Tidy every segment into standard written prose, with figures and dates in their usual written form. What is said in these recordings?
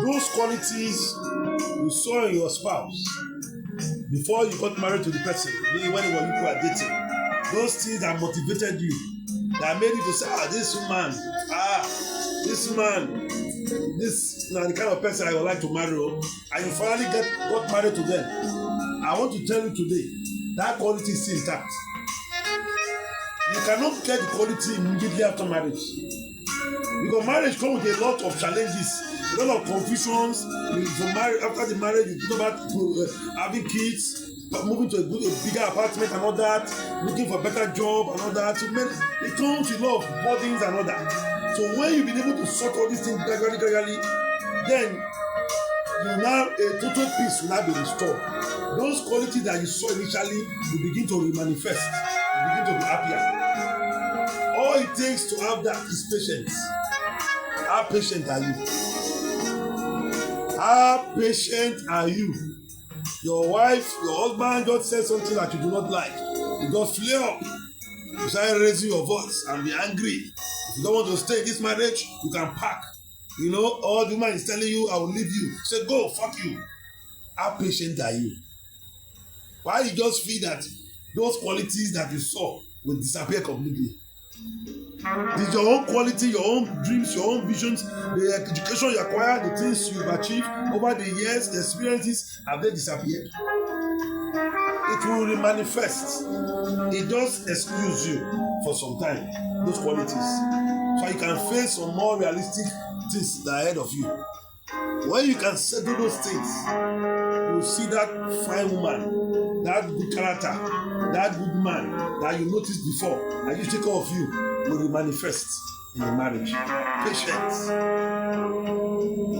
those qualities you saw in your spouse before you got married to the person, maybe when you were dating, those things that motivated you, that made you to say, this woman, this na the kind of person I would like to marry, and you finally got married to them. I want to tell you today, that quality is still intact. You cannot get the quality immediately after marriage, because marriage comes with a lot of challenges, a lot of confusions. After the marriage, you know about having kids, moving to a bigger apartment and all that, looking for a better job and all that. So it comes with a lot of burdens and all that. So when you've been able to sort all these things gradually, then you now a total peace will now be restored. Those qualities that you saw initially will begin to remanifest, will begin to be happier. All it takes to have that is patience. How patient are you? How patient are you? Your wife, your husband just said something that you do not like. You just flare up. You start raising your voice and be angry. If you don't want to stay in this marriage, you can pack. Or the man is telling you, I will leave you. Say, go, fuck you. How patient are you? Why you just feel that those qualities that you saw will disappear completely? It's your own quality, your own dreams, your own visions, the education you acquire, the things you've achieved over the years, the experiences, have they disappeared? It will manifest. It just excludes you for some time, those qualities. So you can face some more realistic things ahead of you. When you can settle those things, you will see that fine woman, that good character, that good man that you noticed before, and you take care of you, will manifest in the marriage. Patience.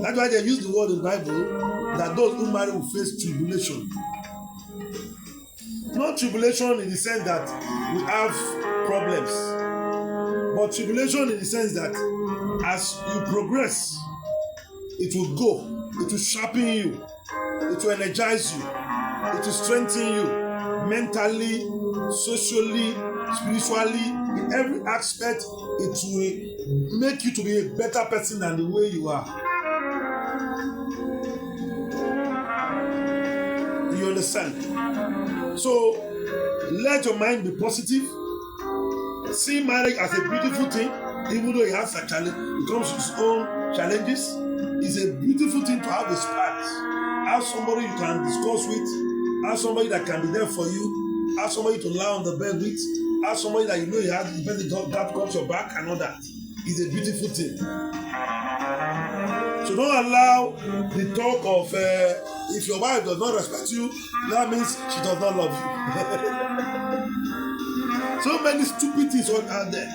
That's why they use the word in the Bible that those who marry will face tribulation. Not tribulation in the sense that we have problems, but tribulation in the sense that as you progress, it will go, it will sharpen you, it will energize you, it will strengthen you mentally, socially, spiritually, in every aspect. It will make you to be a better person than the way you are. Do you understand? So let your mind be positive. See marriage as a beautiful thing, even though it has a challenge, it comes with its own challenges. It's a beautiful thing to have a spouse. Have somebody you can discuss with, have somebody that can be there for you, have somebody to lie on the bed with, have somebody that you know you have the best that comes your back and all that. It's a beautiful thing. So don't allow the talk of if your wife does not respect you, that means she does not love you. So many stupid things out there.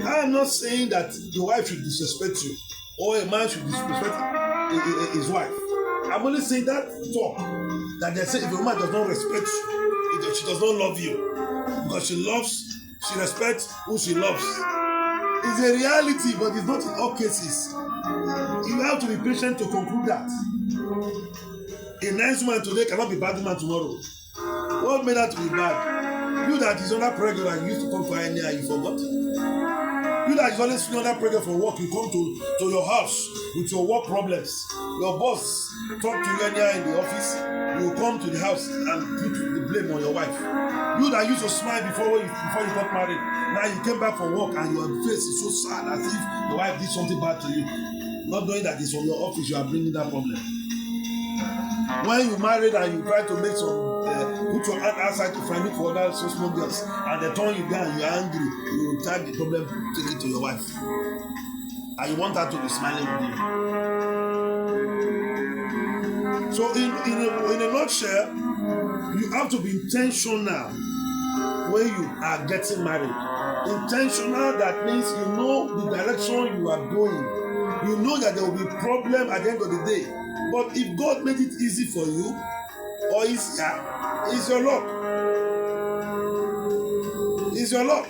I am not saying that the wife should disrespect you or a man should disrespect his wife. I'm only saying that talk that they say if a woman does not respect you, she does not love you, because she respects who she loves. It's a reality, but it's not in all cases. You have to be patient to conclude that. A nice woman today cannot be a bad woman tomorrow. What made her to be bad? You that is under pressure and used to come for any and you forgot. You that is always feeling under pressure for work, you come to your house with your work problems. Your boss talk to you anyhow in the office, you come to the house and put the blame on your wife. You that used to smile before you got married, now you came back from work and your face is so sad as if your wife did something bad to you. Not knowing that it's from your office you are bringing that problem. When you married and you try to make some put your hand outside to find it for other so small girls, and they turn you down, you are angry, you take the problem, take it to your wife, and you want her to be smiling with you. So in a nutshell, you have to be intentional when you are getting married. Intentional, that means you know the direction you are going. You know that there will be a problem at the end of the day. But if God made it easy for you, or easier, it's your luck. It's your luck.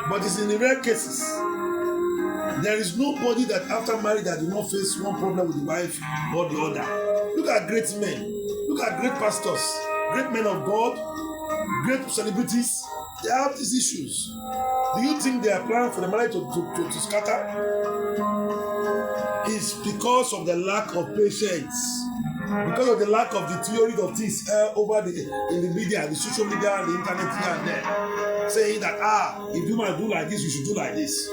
But it's in the rare cases. There is nobody that after marriage that did not face one problem with the wife or the other. Look at great men. Look at great pastors, great men of God, great celebrities. They have these issues. Do you think they are planning for the marriage to scatter? is because of the lack of patience, because of the lack of the theory of things in the media, the social media, and the internet here and there, saying that if you might do like this, you should do like this.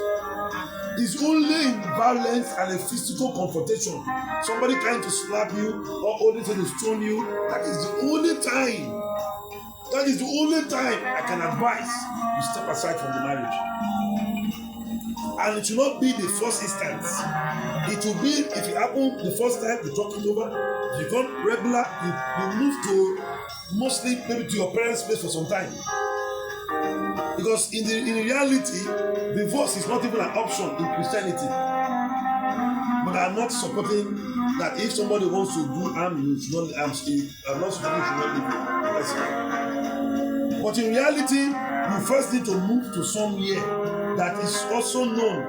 It's only in violence and a physical confrontation, somebody trying to slap you or only to stone you, that is the only time. That is the only time I can advise you step aside from the marriage. And it will not be the first instance. It will be, if it happens the first time, you talk it over. If you become regular, you move to mostly maybe to your parents' place for some time. Because in reality, divorce is not even an option in Christianity. But I'm not supporting that if somebody wants to do harm, you should not. I'm not supporting you should not live. But in reality, you first need to move to somewhere that is also known.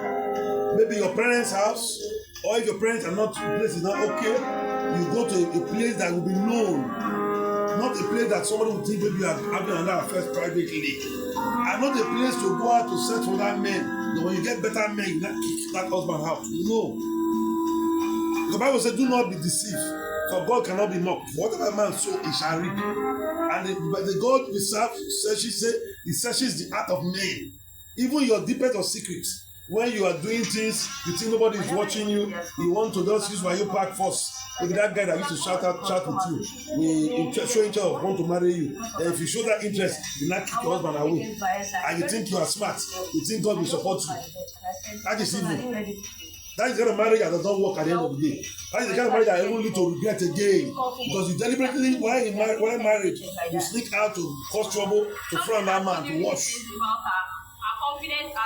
Maybe your parents' house, or if your parents are not, the place is not okay, you go to a place that will be known. Not a place that somebody will think maybe you are having another affair privately. And not a place to go out to search for that man. Then when you get better men, you not kick that husband out. No. The Bible says, do not be deceived, for God cannot be mocked. Whatever man sow, he shall reap. And the God we serve he searches the heart of men. Even your deepest of secrets. When you are doing things, you think nobody is watching you, you want to just use why you pack first. Maybe that guy that used to shout with you, we show interest of want to marry you. And if you show that interest, you not kick your husband away. And you think you are smart, you think God will support you. That is evil. That is the kind of marriage that does not work at the end of the day. That is the kind of marriage that you lead to regret again. Because you deliberately, while married, you sneak out to cause trouble, to throw that man, to wash.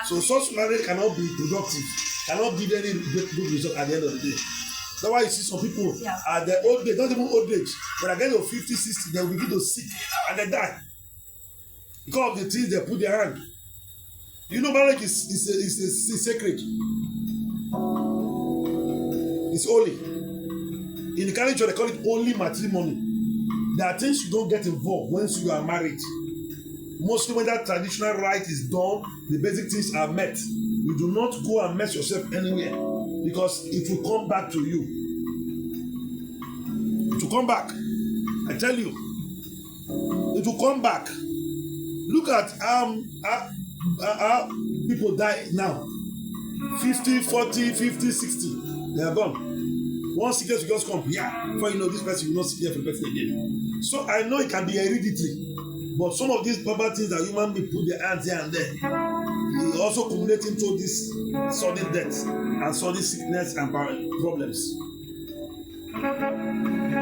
So such marriage cannot be productive, cannot give any good result at the end of the day. That's why you see some people at their old age, not even old age, but at the end of 50, 60, they will begin to sick and they die. Because of the things they put their hand. You know, marriage is sacred. It's holy. In the Catholic Church, they call it holy matrimony. There are things you don't get involved once you are married. Mostly when that traditional rite is done, the basic things are met. You do not go and mess yourself anywhere because it will come back to you. It will come back. I tell you. It will come back. Look at how people die now. 50, 40, 50, 60. They are gone. One sickness will just come. Yeah. Before you know, this person will not sit there for the person again. So I know it can be hereditary. But some of these bad things that human beings put their hands here and there, they also accumulate into this sudden death and sudden sickness and problems.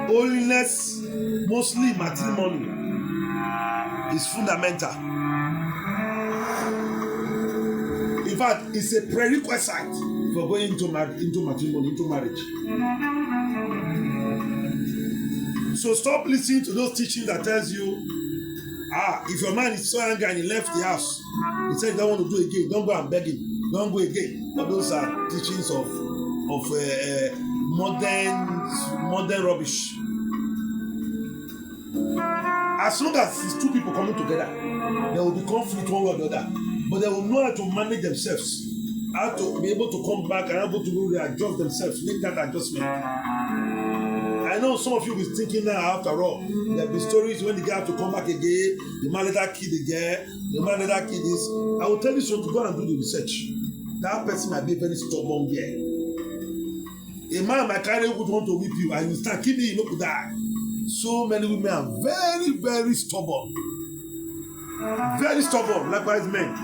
Holiness, mostly matrimony, is fundamental. In fact, it's a prerequisite for going into matrimony, into marriage. So stop listening to those teachings that tells you, if your man is so angry and he left the house, he said he don't want to do it again, don't go and beg him, don't go again. But those are teachings of modern rubbish. As long as it's two people coming together, there will be conflict one way or the other, but they will know how to manage themselves, how to be able to come back and able to readjust themselves, make that adjustment. I know some of you will be thinking now, after all, there will be stories when the guy have to come back again, the man later kill the girl, the man later kill this. I will tell you something, go and do the research. That person might be a very stubborn girl. A man might carry would want to whip you and you start killing him, you could die. So many women are very, very stubborn. Very stubborn, likewise men.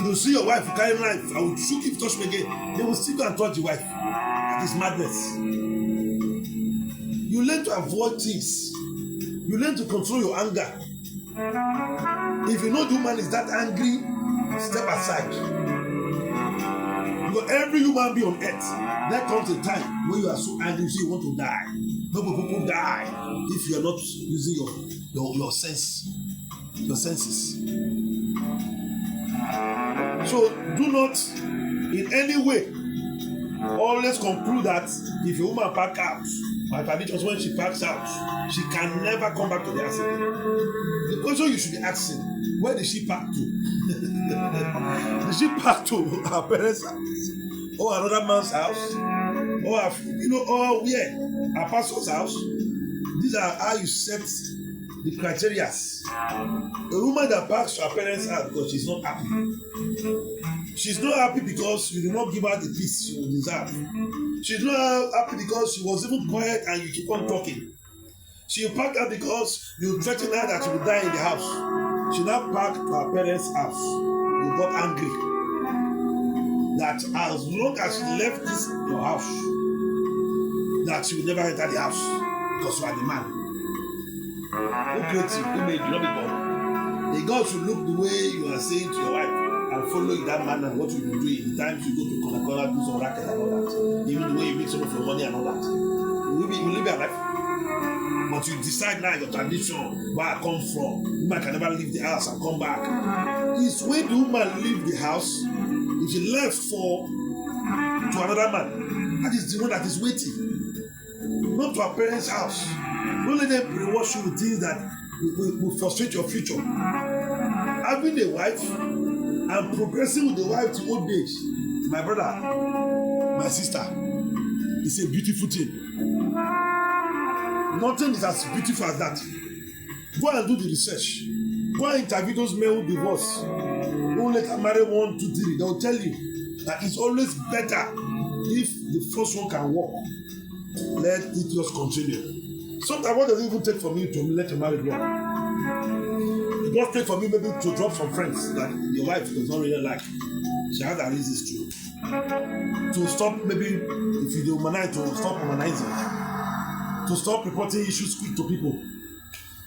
You see your wife, you carry knife, I will shoot if you touch me again. They will still go and touch the wife. It is madness. You learn to avoid things. You learn to control your anger. If you know the woman is that angry, step aside. Because every human being on earth, there comes a time when you are so angry, you want to die. No people die if you are not using your senses. So do not in any way always conclude that if a woman pack out, my tradition, when she packs out, she can never come back to the accident. The question you should be asking, where did she pack to? Did she pack to her parents' house? or another man's house, or or where a pastor's house. These are how you set the criteria. A woman that backs to her parents' house because she's not happy. She's not happy because you do not give her the peace she will deserve. She's not happy because she was even quiet and you keep on talking. She packed her because you threaten her that she will die in the house. She now packed to her parents' house. You got angry. That as long as she left this your house, that she will never enter the house because you are the man. Who created you? Who made you? Not God. The God should look the way you are saying to your wife and follow in that manner what you will do in the times you go to Coca-Cola, do some racket and all that. Even the way you make some of your money and all that. You will live your life. But you decide now your tradition, where I come from. Woman can never leave the house and come back. It's when the woman leave the house, if she left to another man, that is the one that is waiting. Not to her parents' house. Don't let them brainwash you with things that will frustrate your future. Having a wife and progressing with the wife to old age, my brother, my sister, it's a beautiful thing. Nothing is as beautiful as that. Go and do the research. Go and interview those men who divorce. Don't let them marry 1, 2, 3. They will tell you that it's always better if the first one can walk. Let it just continue. Sometimes what does it even take for me to let a married work? It just take for me maybe to drop some friends that your wife does not really like. She has her reasons to stop, maybe if you humanize, to stop humanizing, to stop reporting issues quick to people,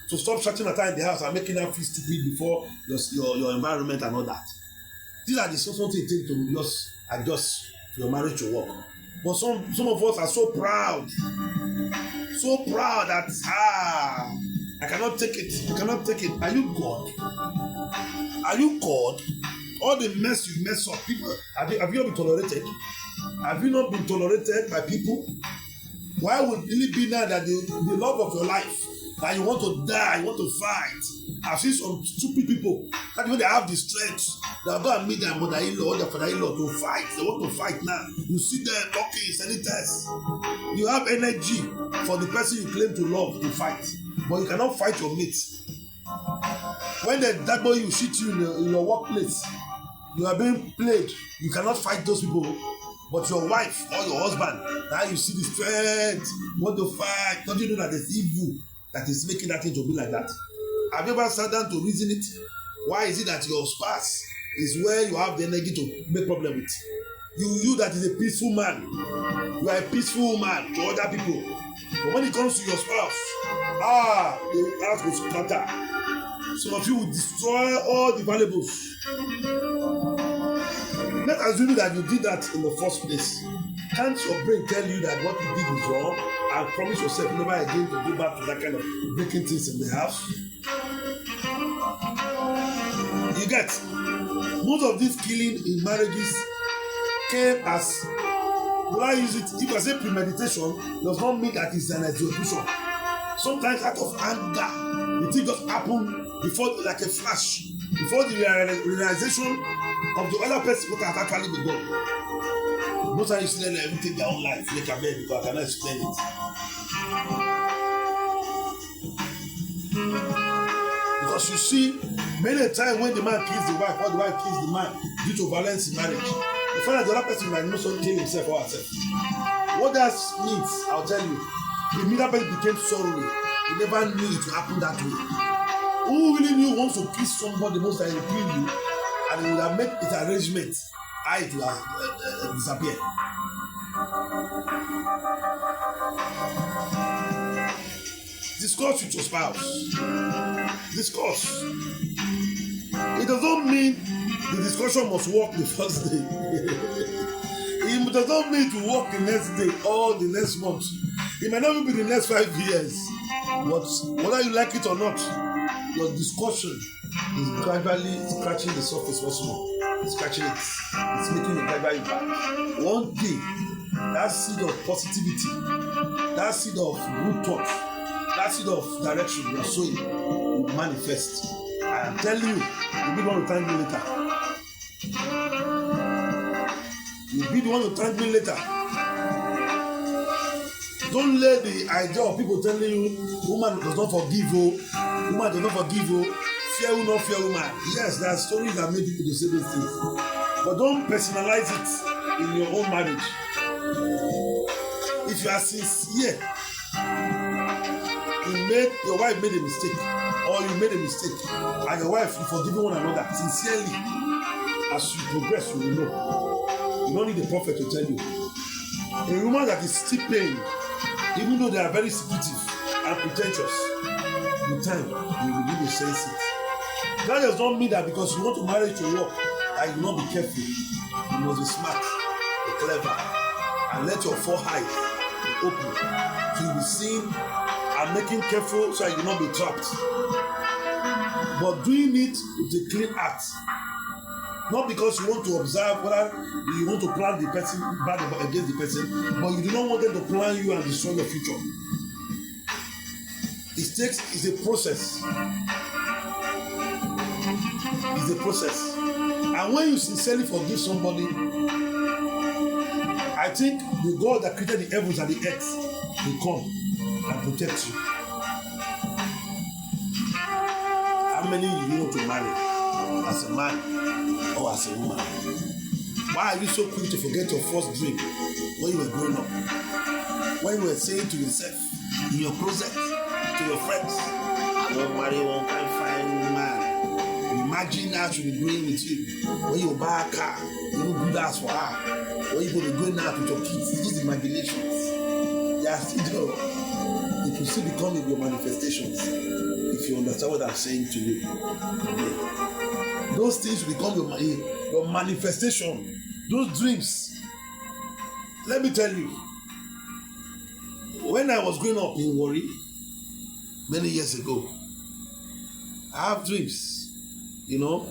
to stop shutting her in the house and making her feel stupid before your environment and all that. These are the social things it takes to just adjust to your marriage to work. But some of us are so proud that I cannot take it. I cannot take it. Are you God? Are you God? All the mess you mess up, people. Have you not been tolerated? Have you not been tolerated by people? Why would it be now that the love of your life, that you want to die, you want to fight? I've seen some stupid people that when they have the strength, they'll go and meet their mother-in-law or their father-in-law to fight. They want to fight now. You sit there talking, sending tests. You have energy for the person you claim to love to fight, but you cannot fight your mate. When that boy you shit you in your workplace, you are being played. You cannot fight those people. But your wife or your husband, now you see the strength, you want to fight. Don't you know that there's evil that is making that thing to be like that? Have you ever sat down to reason it? Why is it that your spouse is where you have the energy to make problem with? You that is a peaceful man, you are a peaceful man to other people. But when it comes to your spouse, the house will scatter. Some of you will destroy all the valuables. Let's assume that you did that in the first place. Can't your brain tell you that what you did is wrong and promise yourself never again to go back to that kind of breaking things in the house? You get, most of this killing in marriages came as, will I use it? If I say premeditation, does not mean that it's an execution. Sometimes out of anger, the thing just happened before, like a flash, before the realization of the other person what has actually been done. Most times you see them everything their own life, they can bear because I cannot explain it. Because you see, many times when the man kills the wife or the wife kills the man due to violence in marriage, you find that the other person might not so kill himself or herself. What that means, I'll tell you, the middle person became sorry. He never knew it would happen that way. Who really knew wants to kiss somebody most time will kill you, and he would have made it arrangement how it will have disappear. Discuss with your spouse. Discuss. It does not mean the discussion must work the first day. It does not mean to work the next day or the next month. It might not even be the next 5 years. But whether you like it or not, your discussion is gradually scratching the surface once more. It's scratching it. It's making it gradually back. One day, that seed of positivity, that seed of good thought, that seed of direction you are sowing will manifest. I am telling you, you'll be one to thank you later. You You be the one to thank me later. Don't let the idea of people telling you, woman does not forgive, oh, woman does not forgive, oh, fear will not fear woman. Yes, there are stories that make people to say those things. But don't personalize it in your own marriage. If you are sincere, your wife made a mistake, or you made a mistake, and your wife, you forgive one another sincerely. As you progress, you will know. You don't need a prophet to tell you. A woman that is still paying, even though they are very secretive and pretentious, with time you will begin to sense it. That does not mean that because you want to marry to work, that you will not be careful. You must be smart, be clever, and let your four eyes be open so you will be seen and making careful so you will not be trapped. But doing it with a clean heart. Not because you want to observe whether you want to plan the person bad against the person, but you do not want them to plan you and destroy your future. It's a process. It's a process. And when you sincerely forgive somebody, I think the God that created the heavens and the earth will come and protect you. How many you want to marry as a man or as a woman? Why are you so quick to forget your first dream when you were growing up? When you were saying to yourself, in your closet, to your friends, I don't marry one kind fine man. Imagine how she will be going with you. When you buy a car, you will do that for her. When you go to going out with your kids, these imaginations, they are still there. It will still become your manifestations if you understand what I'm saying to you today. Those things will become your manifestation. Those dreams. Let me tell you, when I was growing up in Warri many years ago, I have dreams, you know.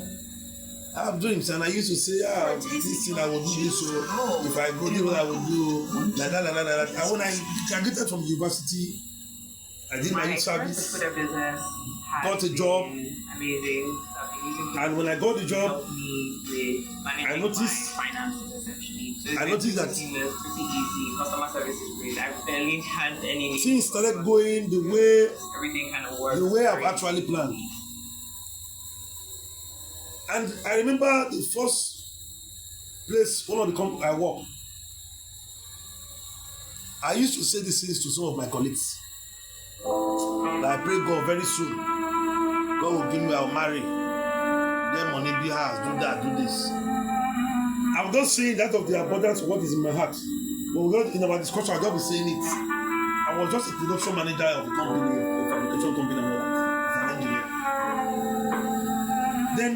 I have dreams, and I used to say, this thing I will do this, so if I go there, I will do like that. And when I graduated from university, I did my youth service, got a job, amazing. And when I got the job, I noticed that customer service is great. I barely had any. Things started going the way everything kind of worked. The way I've actually planned. And I remember the first place, one of the companies I worked, I used to say these things to some of my colleagues. That I pray God very soon, God will give me, I'll marry. Then money be house, do that, do this. I'm just saying that of the abundance of what is in my heart. But in our discussion, I'll just be saying it. I was just a production manager of a company, a fabrication company, and all that, as an engineer. Then,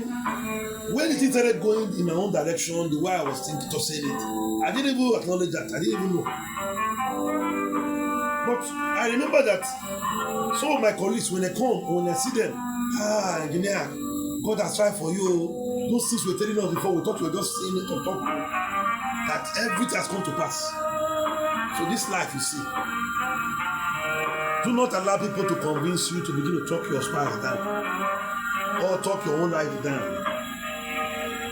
when it started going in my own direction, the way I was thinking, just saying it, I didn't even acknowledge that. I didn't even know. But I remember that some of my colleagues, when I see them, engineer, God has tried for you. Those things we were telling us before, we thought we were just saying it on top, that everything has come to pass. So this life, you see, do not allow people to convince you to begin to talk your spouse down or talk your own life down.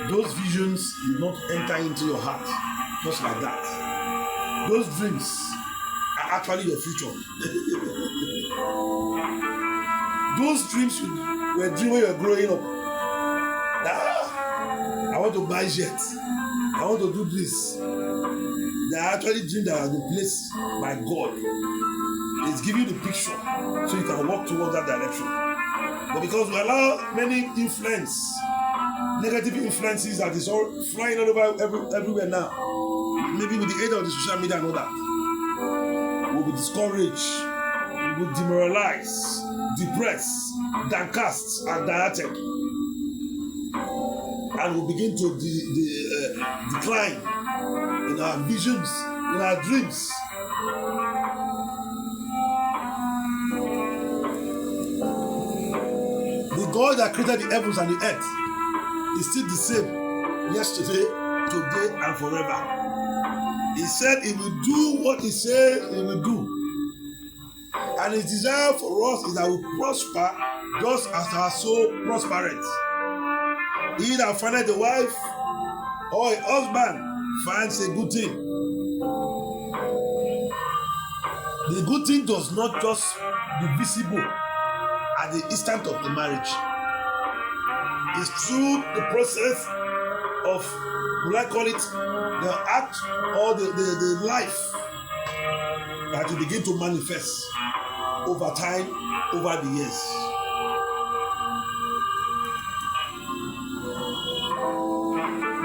Those visions will not enter into your heart just like that. Those dreams are actually your future. Those dreams were dreams when you were growing up. I want to buy jet. I want to do this. They are actually dreams that have been placed by God. It's giving you the picture so you can walk towards that direction. But because we allow many negative influences that is all flying all over everywhere now, maybe with the aid of the social media and all that, we'll be discouraged, we'll be demoralized, depressed, downcast, and diatic. And we'll begin to decline in our visions, in our dreams. The God that created the heavens and the earth is still the same yesterday, today, and forever. He said he will do what he said he will do. And his desire for us is that we prosper just as our soul prospereth. He that findeth a wife or a husband finds a good thing. The good thing does not just be visible at the instant of the marriage. It's through the process of, will I call it, the act or the life that you begin to manifest over time, over the years.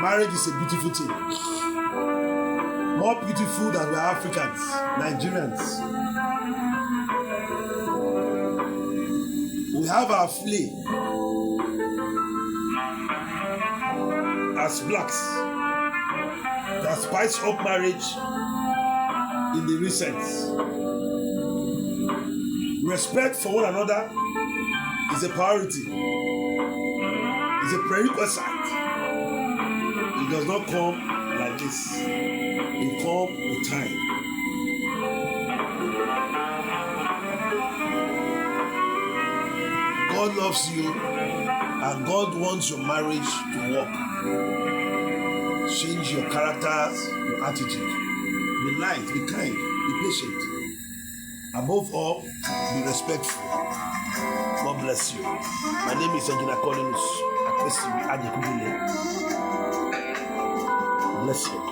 Marriage is a beautiful thing. More beautiful than we are Africans, Nigerians. We have our flea as blacks that spice up marriage in the recent. Respect for one another is a priority, is a prerequisite. It does not come like this. It comes with time. God loves you and God wants your marriage to work. Change your characters, your attitude. Be nice, be kind, be patient. Above all, be respectful. God bless you. My name is Engina Colinus. Bless you.